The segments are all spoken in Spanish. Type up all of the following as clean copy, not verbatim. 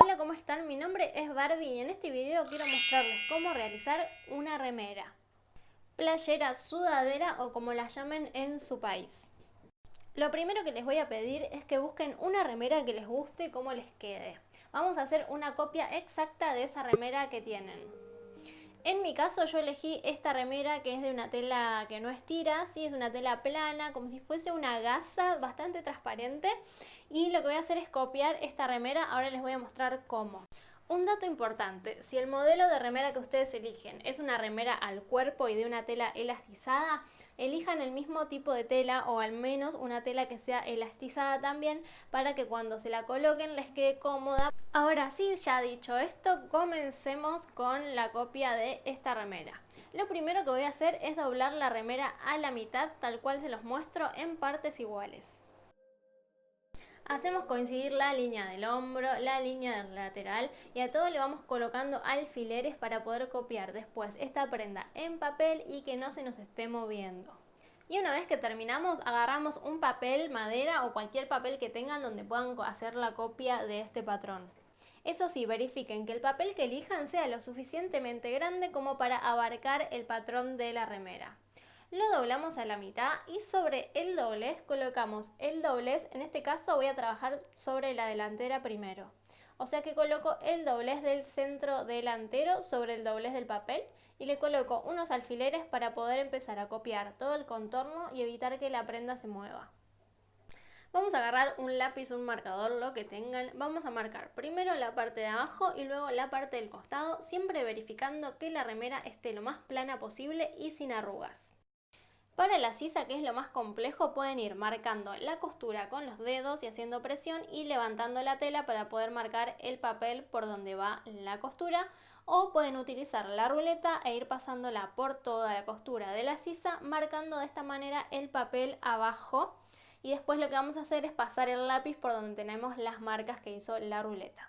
Hola, ¿cómo están? Mi nombre es Barbie y en este video quiero mostrarles cómo realizar una remera, playera, sudadera o como la llamen en su país. Lo primero que les voy a pedir es que busquen una remera que les guste, cómo les quede. Vamos a hacer una copia exacta de esa remera que tienen. En mi caso yo elegí esta remera que es de una tela que no estira, sí, es una tela plana, como si fuese una gasa bastante transparente. Y lo que voy a hacer es copiar esta remera, ahora les voy a mostrar cómo. Un dato importante, si el modelo de remera que ustedes eligen es una remera al cuerpo y de una tela elastizada, elijan el mismo tipo de tela o al menos una tela que sea elastizada también para que cuando se la coloquen les quede cómoda. Ahora sí, ya dicho esto, comencemos con la copia de esta remera. Lo primero que voy a hacer es doblar la remera a la mitad, tal cual se los muestro en partes iguales. Hacemos coincidir la línea del hombro, la línea del lateral y a todo le vamos colocando alfileres para poder copiar después esta prenda en papel y que no se nos esté moviendo. Y una vez que terminamos, agarramos un papel, madera o cualquier papel que tengan donde puedan hacer la copia de este patrón. Eso sí, verifiquen que el papel que elijan sea lo suficientemente grande como para abarcar el patrón de la remera. Lo doblamos a la mitad y sobre el doblez colocamos el doblez, en este caso voy a trabajar sobre la delantera primero. O sea que coloco el doblez del centro delantero sobre el doblez del papel y le coloco unos alfileres para poder empezar a copiar todo el contorno y evitar que la prenda se mueva. Vamos a agarrar un lápiz, un marcador, lo que tengan. Vamos a marcar primero la parte de abajo y luego la parte del costado, siempre verificando que la remera esté lo más plana posible y sin arrugas. Para la sisa, que es lo más complejo, pueden ir marcando la costura con los dedos y haciendo presión y levantando la tela para poder marcar el papel por donde va la costura, o pueden utilizar la ruleta e ir pasándola por toda la costura de la sisa, marcando de esta manera el papel abajo, y después lo que vamos a hacer es pasar el lápiz por donde tenemos las marcas que hizo la ruleta.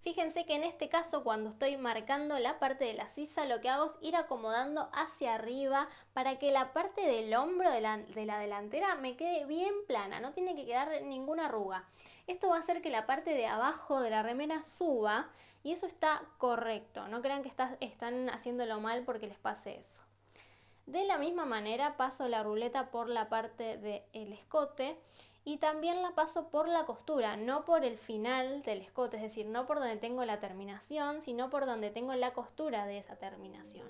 Fíjense que en este caso, cuando estoy marcando la parte de la sisa, lo que hago es ir acomodando hacia arriba para que la parte del hombro de la delantera me quede bien plana, no tiene que quedar ninguna arruga. Esto va a hacer que la parte de abajo de la remera suba y eso está correcto, no crean que están haciéndolo mal porque les pase eso. De la misma manera paso la ruleta por la parte del escote y también la paso por la costura, no por el final del escote, es decir, no por donde tengo la terminación, sino por donde tengo la costura de esa terminación.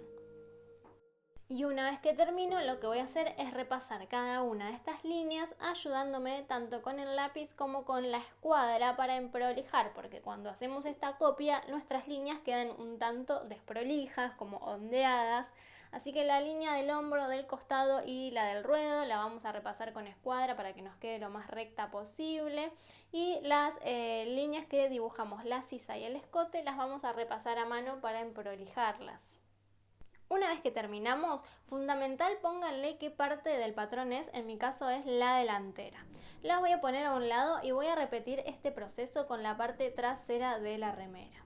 Y una vez que termino, lo que voy a hacer es repasar cada una de estas líneas ayudándome tanto con el lápiz como con la escuadra para emprolijar, porque cuando hacemos esta copia nuestras líneas quedan un tanto desprolijas, como ondeadas. Así que la línea del hombro, del costado y la del ruedo la vamos a repasar con escuadra para que nos quede lo más recta posible. Y las líneas que dibujamos, la sisa y el escote, las vamos a repasar a mano para emprolijarlas. Una vez que terminamos, fundamental pónganle qué parte del patrón es, en mi caso es la delantera. Las voy a poner a un lado y voy a repetir este proceso con la parte trasera de la remera.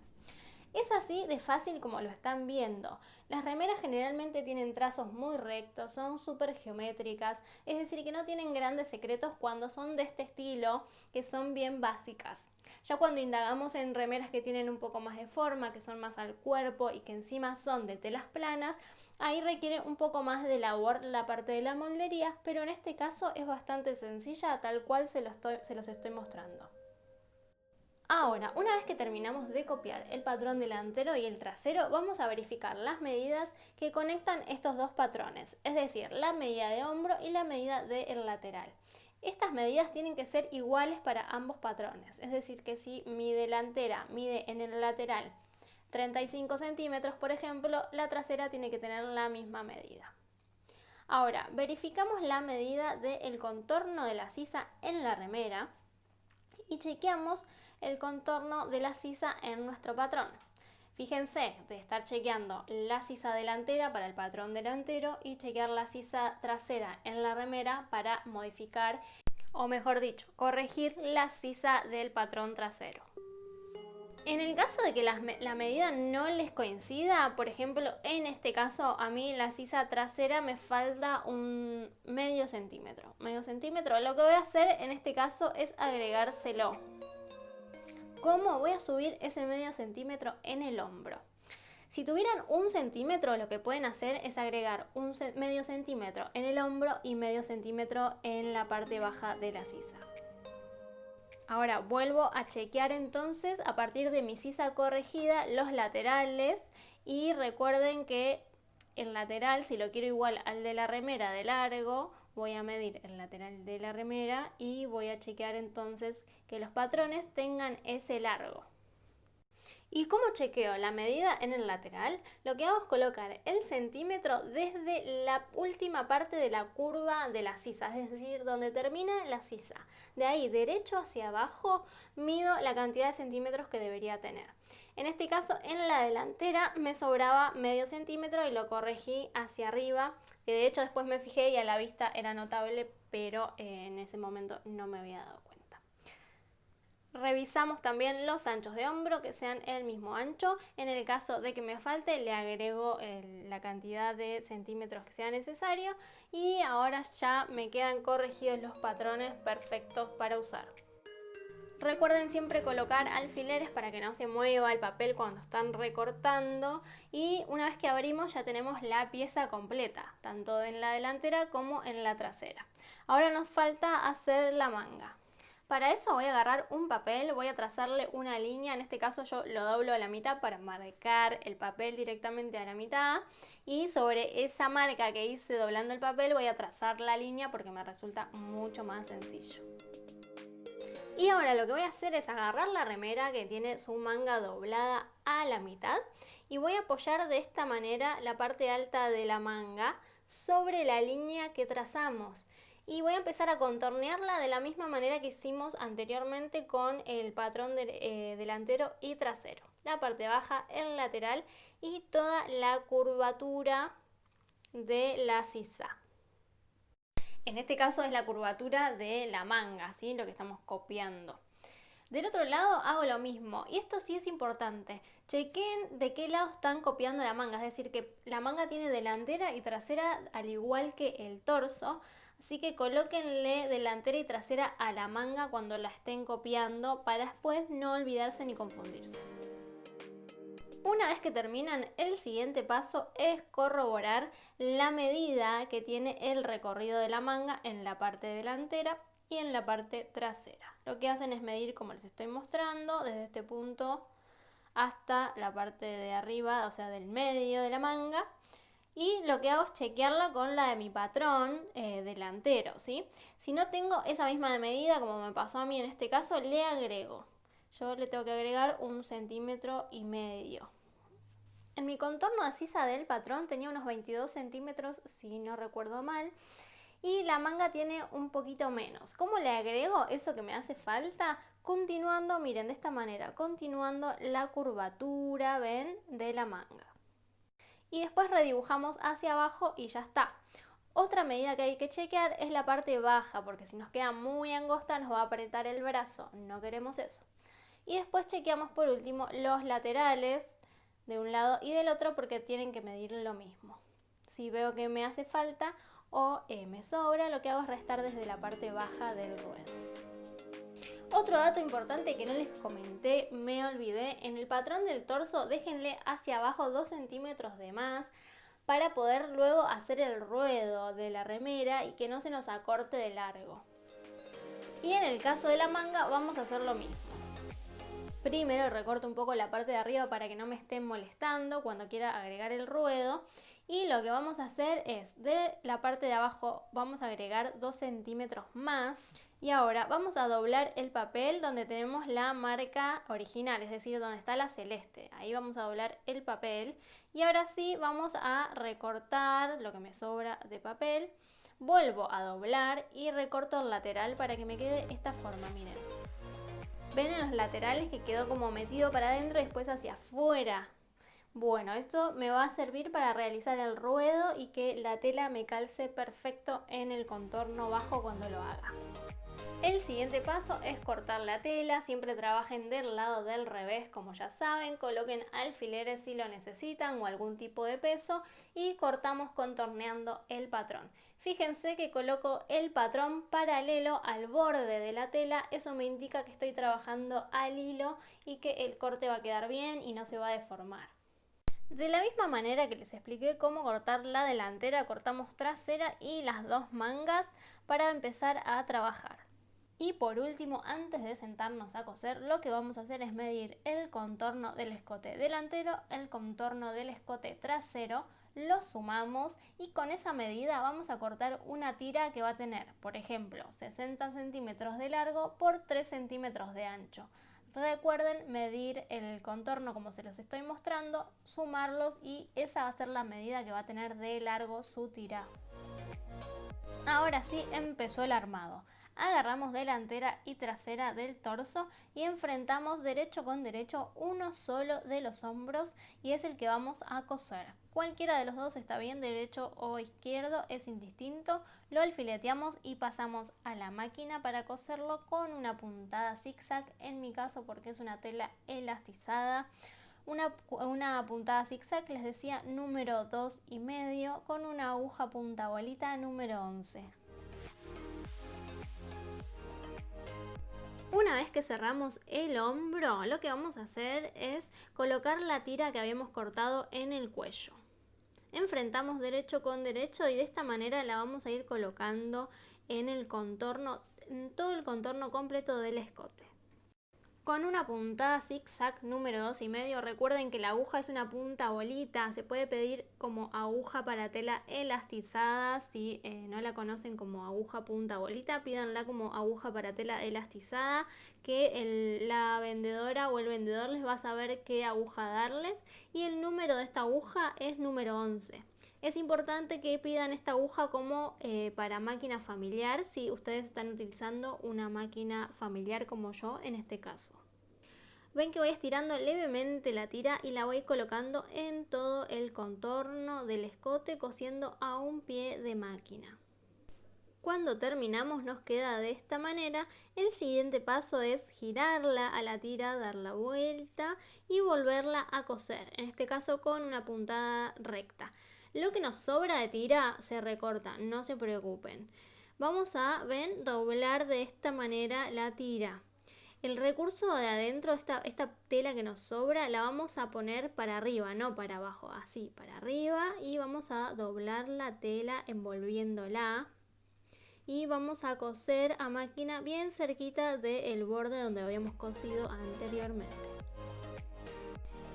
Es así de fácil como lo están viendo. Las remeras generalmente tienen trazos muy rectos, son súper geométricas, es decir que no tienen grandes secretos cuando son de este estilo, que son bien básicas. Ya cuando indagamos en remeras que tienen un poco más de forma, que son más al cuerpo y que encima son de telas planas, ahí requiere un poco más de labor la parte de la moldería, pero en este caso es bastante sencilla, tal cual se los estoy mostrando. Ahora, una vez que terminamos de copiar el patrón delantero y el trasero, vamos a verificar las medidas que conectan estos dos patrones, es decir, la medida de hombro y la medida del lateral. Estas medidas tienen que ser iguales para ambos patrones, es decir, que si mi delantera mide en el lateral 35 centímetros, por ejemplo, la trasera tiene que tener la misma medida. Ahora, verificamos la medida del contorno de la sisa en la remera y chequeamos el contorno de la sisa en nuestro patrón. Fíjense de estar chequeando la sisa delantera para el patrón delantero y chequear la sisa trasera en la remera para modificar, o mejor dicho, corregir la sisa del patrón trasero. En el caso de que la medida no les coincida, por ejemplo, en este caso a mí la sisa trasera me falta un medio centímetro. Lo que voy a hacer en este caso es agregárselo. ¿Cómo? Voy a subir ese medio centímetro en el hombro. Si tuvieran 1 centímetro, lo que pueden hacer es agregar medio centímetro en el hombro y medio centímetro en la parte baja de la sisa. Ahora vuelvo a chequear entonces a partir de mi sisa corregida los laterales y recuerden que el lateral, si lo quiero igual al de la remera de largo, voy a medir el lateral de la remera y voy a chequear entonces que los patrones tengan ese largo. ¿Y cómo chequeo la medida en el lateral? Lo que hago es colocar el centímetro desde la última parte de la curva de la sisa, es decir, donde termina la sisa. De ahí derecho hacia abajo mido la cantidad de centímetros que debería tener. En este caso, en la delantera me sobraba medio centímetro y lo corregí hacia arriba, que de hecho después me fijé y a la vista era notable, pero en ese momento no me había dado cuenta. Revisamos también los anchos de hombro, que sean el mismo ancho. En el caso de que me falte, le agrego la cantidad de centímetros que sea necesario. Y ahora ya me quedan corregidos los patrones perfectos para usar. Recuerden siempre colocar alfileres para que no se mueva el papel cuando están recortando. Y una vez que abrimos ya tenemos la pieza completa, tanto en la delantera como en la trasera. Ahora nos falta hacer la manga. Para eso voy a agarrar un papel, voy a trazarle una línea, en este caso yo lo doblo a la mitad para marcar el papel directamente a la mitad y sobre esa marca que hice doblando el papel voy a trazar la línea porque me resulta mucho más sencillo. Y ahora lo que voy a hacer es agarrar la remera que tiene su manga doblada a la mitad y voy a apoyar de esta manera la parte alta de la manga sobre la línea que trazamos. Y voy a empezar a contornearla de la misma manera que hicimos anteriormente con el patrón delantero y trasero. La parte baja, el lateral y toda la curvatura de la sisa. En este caso es la curvatura de la manga, ¿sí? Lo que estamos copiando. Del otro lado hago lo mismo y esto sí es importante. Chequen de qué lado están copiando la manga, es decir que la manga tiene delantera y trasera al igual que el torso. Así que colóquenle delantera y trasera a la manga cuando la estén copiando para después no olvidarse ni confundirse. Una vez que terminan, el siguiente paso es corroborar la medida que tiene el recorrido de la manga en la parte delantera y en la parte trasera. Lo que hacen es medir, como les estoy mostrando, desde este punto hasta la parte de arriba, o sea del medio de la manga. Y lo que hago es chequearla con la de mi patrón delantero, ¿sí? Si no tengo esa misma medida, como me pasó a mí en este caso, le agrego. Yo le tengo que agregar 1,5 centímetros. En mi contorno de sisa del patrón tenía unos 22 centímetros, si no recuerdo mal. Y la manga tiene un poquito menos. ¿Cómo le agrego eso que me hace falta? Continuando, miren, de esta manera, continuando la curvatura, ¿ven? De la manga. Y después redibujamos hacia abajo y ya está. Otra medida que hay que chequear es la parte baja, porque si nos queda muy angosta nos va a apretar el brazo, no queremos eso. Y después chequeamos por último los laterales de un lado y del otro porque tienen que medir lo mismo. Si veo que me hace falta o me sobra, lo que hago es restar desde la parte baja del ruedo. Otro dato importante que no les comenté, me olvidé, en el patrón del torso déjenle hacia abajo 2 centímetros de más para poder luego hacer el ruedo de la remera y que no se nos acorte de largo. Y en el caso de la manga vamos a hacer lo mismo. Primero recorto un poco la parte de arriba para que no me estén molestando cuando quiera agregar el ruedo. Y lo que vamos a hacer es, de la parte de abajo vamos a agregar 2 centímetros más. Y ahora vamos a doblar el papel donde tenemos la marca original, es decir, donde está la celeste. Ahí vamos a doblar el papel. Y ahora sí vamos a recortar lo que me sobra de papel. Vuelvo a doblar y recorto el lateral para que me quede esta forma, miren. Ven en los laterales que quedó como metido para adentro y después hacia afuera. Bueno, esto me va a servir para realizar el ruedo y que la tela me calce perfecto en el contorno bajo cuando lo haga. El siguiente paso es cortar la tela, siempre trabajen del lado del revés como ya saben, coloquen alfileres si lo necesitan o algún tipo de peso y cortamos contorneando el patrón. Fíjense que coloco el patrón paralelo al borde de la tela, eso me indica que estoy trabajando al hilo y que el corte va a quedar bien y no se va a deformar. De la misma manera que les expliqué cómo cortar la delantera, cortamos trasera y las dos mangas para empezar a trabajar. Y por último, antes de sentarnos a coser, lo que vamos a hacer es medir el contorno del escote delantero, el contorno del escote trasero, lo sumamos y con esa medida vamos a cortar una tira que va a tener, por ejemplo, 60 centímetros de largo por 3 centímetros de ancho. Recuerden medir el contorno como se los estoy mostrando, sumarlos y esa va a ser la medida que va a tener de largo su tira. Ahora sí empezó el armado. Agarramos delantera y trasera del torso y enfrentamos derecho con derecho uno solo de los hombros y es el que vamos a coser. Cualquiera de los dos está bien, derecho o izquierdo, es indistinto. Lo alfileteamos y pasamos a la máquina para coserlo con una puntada zigzag, en mi caso porque es una tela elastizada. Una puntada zigzag, les decía, número 2,5 con una aguja punta bolita número 11. Una vez que cerramos el hombro, lo que vamos a hacer es colocar la tira que habíamos cortado en el cuello. Enfrentamos derecho con derecho y de esta manera la vamos a ir colocando en el contorno, en todo el contorno completo del escote. Con una puntada zigzag número 2,5, recuerden que la aguja es una punta bolita, se puede pedir como aguja para tela elastizada, si no la conocen como aguja punta bolita, pídanla como aguja para tela elastizada, que la vendedora o el vendedor les va a saber qué aguja darles y el número de esta aguja es número 11. Es importante que pidan esta aguja como para máquina familiar si ustedes están utilizando una máquina familiar como yo en este caso. Ven que voy estirando levemente la tira y la voy colocando en todo el contorno del escote cosiendo a un pie de máquina. Cuando terminamos nos queda de esta manera. El siguiente paso es girarla a la tira, dar la vuelta y volverla a coser, en este caso con una puntada recta. Lo que nos sobra de tira se recorta, no se preocupen. Vamos a, ven, doblar de esta manera la tira. El recurso de adentro, esta tela que nos sobra, la vamos a poner para arriba, no para abajo, así, para arriba y vamos a doblar la tela envolviéndola y vamos a coser a máquina bien cerquita del borde donde habíamos cosido anteriormente.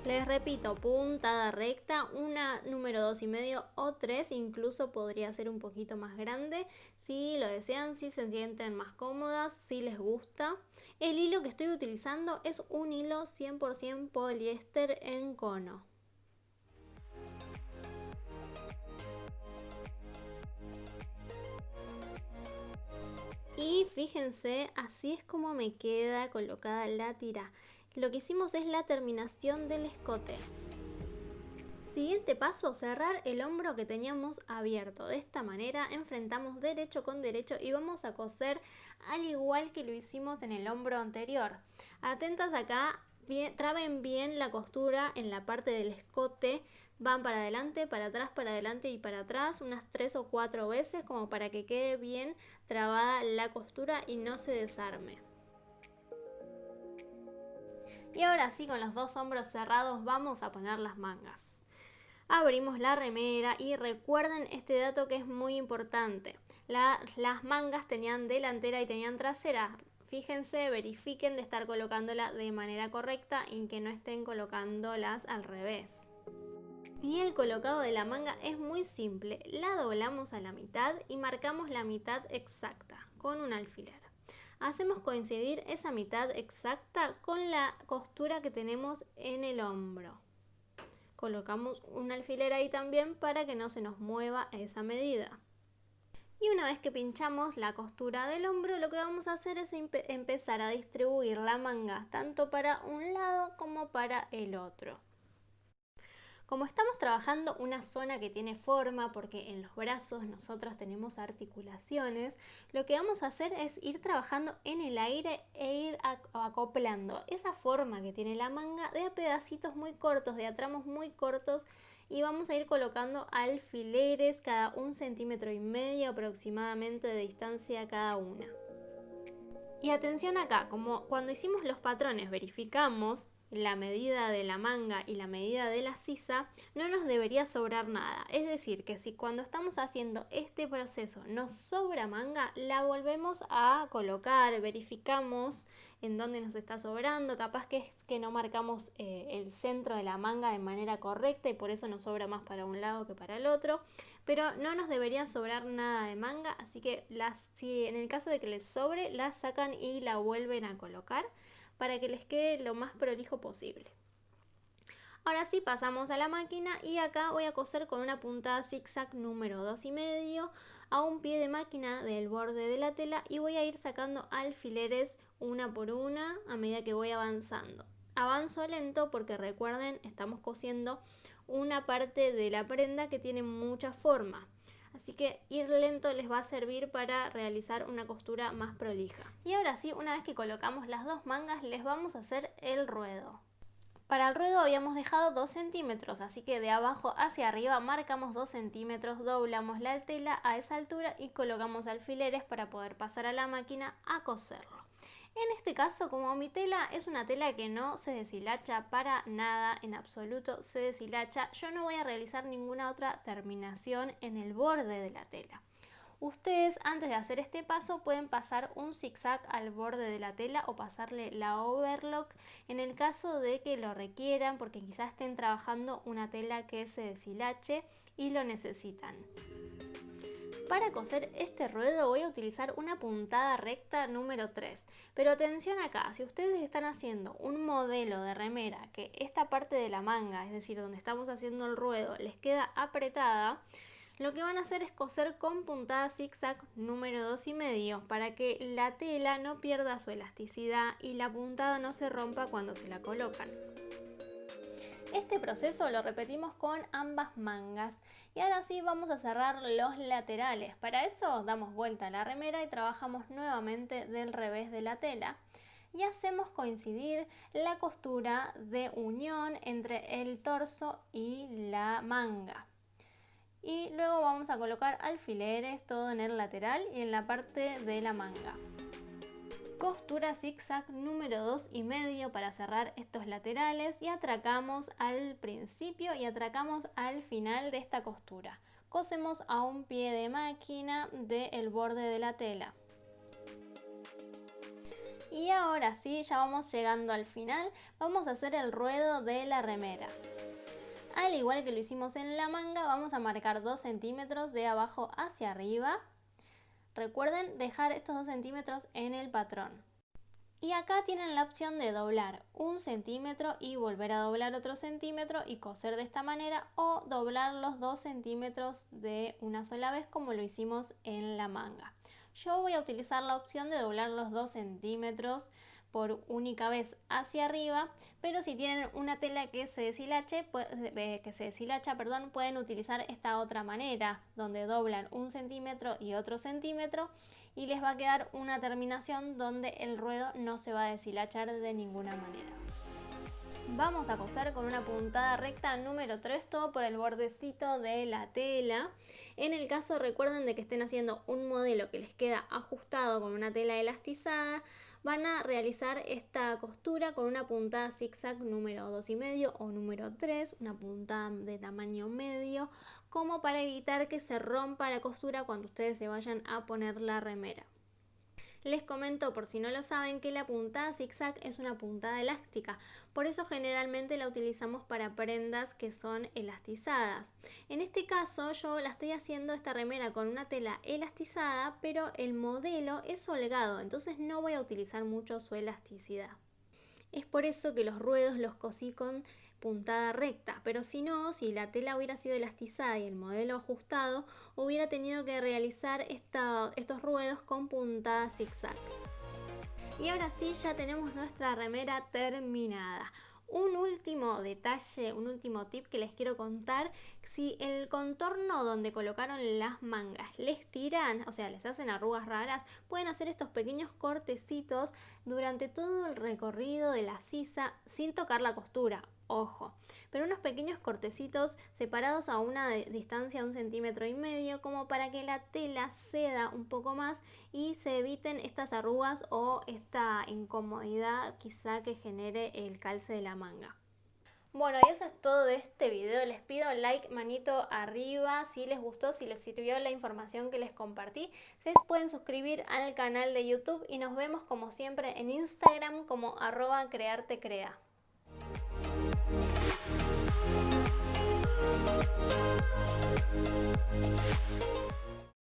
Les repito, puntada recta, una número 2,5 o 3, incluso podría ser un poquito más grande si lo desean, si se sienten más cómodas, si les gusta. El hilo que estoy utilizando es un hilo 100% poliéster en cono. Y fíjense, así es como me queda colocada la tira. Lo que hicimos es la terminación del escote. Siguiente paso, cerrar el hombro que teníamos abierto. De esta manera enfrentamos derecho con derecho y vamos a coser al igual que lo hicimos en el hombro anterior. Atentas acá, traben bien la costura en la parte del escote. Van para adelante y para atrás unas 3 o 4 veces como para que quede bien trabada la costura y no se desarme. Y ahora sí, con los dos hombros cerrados vamos a poner las mangas. Abrimos la remera y recuerden este dato que es muy importante. Las mangas tenían delantera y tenían trasera. Fíjense, verifiquen de estar colocándola de manera correcta y que no estén colocándolas al revés. Y el colocado de la manga es muy simple. La doblamos a la mitad y marcamos la mitad exacta con un alfiler. Hacemos coincidir esa mitad exacta con la costura que tenemos en el hombro. Colocamos un alfiler ahí también para que no se nos mueva esa medida. Y una vez que pinchamos la costura del hombro, lo que vamos a hacer es empezar a distribuir la manga tanto para un lado como para el otro. Como estamos trabajando una zona que tiene forma, porque en los brazos nosotros tenemos articulaciones, lo que vamos a hacer es ir trabajando en el aire e ir acoplando esa forma que tiene la manga de a pedacitos muy cortos, de a tramos muy cortos, y vamos a ir colocando alfileres cada 1,5 centímetros aproximadamente de distancia cada una. Y atención acá, como cuando hicimos los patrones verificamos la medida de la manga y la medida de la sisa, no nos debería sobrar nada. Es decir, que si cuando estamos haciendo este proceso nos sobra manga, la volvemos a colocar, verificamos en dónde nos está sobrando, capaz que es que no marcamos el centro de la manga de manera correcta y por eso nos sobra más para un lado que para el otro. Pero no nos debería sobrar nada de manga, así que si en el caso de que les sobre, la sacan y la vuelven a colocar para que les quede lo más prolijo posible. Ahora sí pasamos a la máquina y acá voy a coser con una puntada zigzag número 2,5 a un pie de máquina del borde de la tela y voy a ir sacando alfileres una por una a medida que voy avanzando. Avanzo lento porque recuerden, estamos cosiendo una parte de la prenda que tiene mucha forma. Así que ir lento les va a servir para realizar una costura más prolija. Y ahora sí, una vez que colocamos las dos mangas, les vamos a hacer el ruedo. Para el ruedo habíamos dejado 2 centímetros, así que de abajo hacia arriba marcamos 2 centímetros, doblamos la tela a esa altura y colocamos alfileres para poder pasar a la máquina a coserlo. En este caso, como mi tela es una tela que no se deshilacha para nada, en absoluto se deshilacha, yo no voy a realizar ninguna otra terminación en el borde de la tela. Ustedes antes de hacer este paso pueden pasar un zigzag al borde de la tela o pasarle la overlock en el caso de que lo requieran porque quizás estén trabajando una tela que se deshilache y lo necesitan. Para coser este ruedo voy a utilizar una puntada recta número 3, pero atención acá, si ustedes están haciendo un modelo de remera que esta parte de la manga, es decir, donde estamos haciendo el ruedo, les queda apretada, lo que van a hacer es coser con puntada zigzag número 2,5 para que la tela no pierda su elasticidad y la puntada no se rompa cuando se la colocan. Este proceso lo repetimos con ambas mangas y ahora sí vamos a cerrar los laterales. Para eso damos vuelta a la remera y trabajamos nuevamente del revés de la tela y hacemos coincidir la costura de unión entre el torso y la manga. Y luego vamos a colocar alfileres todo en el lateral y en la parte de la manga. Costura zigzag número 2,5 para cerrar estos laterales y atracamos al principio y atracamos al final de esta costura. Cosemos a un pie de máquina del borde de la tela. Y ahora sí, ya vamos llegando al final, vamos a hacer el ruedo de la remera. Al igual que lo hicimos en la manga, vamos a marcar 2 centímetros de abajo hacia arriba. Recuerden dejar estos 2 centímetros en el patrón. Y acá tienen la opción de doblar 1 centímetro y volver a doblar otro centímetro y coser de esta manera, o doblar los 2 centímetros de una sola vez como lo hicimos en la manga. Yo voy a utilizar la opción de doblar los 2 centímetros por única vez hacia arriba, pero si tienen una tela que se deshilacha, pueden utilizar esta otra manera, donde doblan 1 centímetro y otro centímetro y les va a quedar una terminación donde el ruedo no se va a deshilachar de ninguna manera. Vamos a coser con una puntada recta número 3 todo por el bordecito de la tela. En el caso recuerden de que estén haciendo un modelo que les queda ajustado con una tela elastizada, van a realizar esta costura con una puntada zigzag número 2,5 o número 3, una puntada de tamaño medio, como para evitar que se rompa la costura cuando ustedes se vayan a poner la remera. Les comento, por si no lo saben, que la puntada zigzag es una puntada elástica, por eso generalmente la utilizamos para prendas que son elastizadas. En este caso yo la estoy haciendo esta remera con una tela elastizada, pero el modelo es holgado, entonces no voy a utilizar mucho su elasticidad. Es por eso que los ruedos los cosí con puntada recta, pero si no, si la tela hubiera sido elastizada y el modelo ajustado, hubiera tenido que realizar estos ruedos con puntada zigzag. Y ahora sí, ya tenemos nuestra remera terminada. Un último detalle, un último tip que les quiero contar: si el contorno donde colocaron las mangas les tiran, o sea, les hacen arrugas raras, pueden hacer estos pequeños cortecitos durante todo el recorrido de la sisa sin tocar la costura. Ojo, pero unos pequeños cortecitos separados a una distancia de 1,5 cm como para que la tela ceda un poco más y se eviten estas arrugas o esta incomodidad quizá que genere el calce de la manga. Bueno, y eso es todo de este video. Les pido like, manito arriba si les gustó, si les sirvió la información que les compartí. Se pueden suscribir al canal de YouTube y nos vemos como siempre en Instagram como @creartecrea.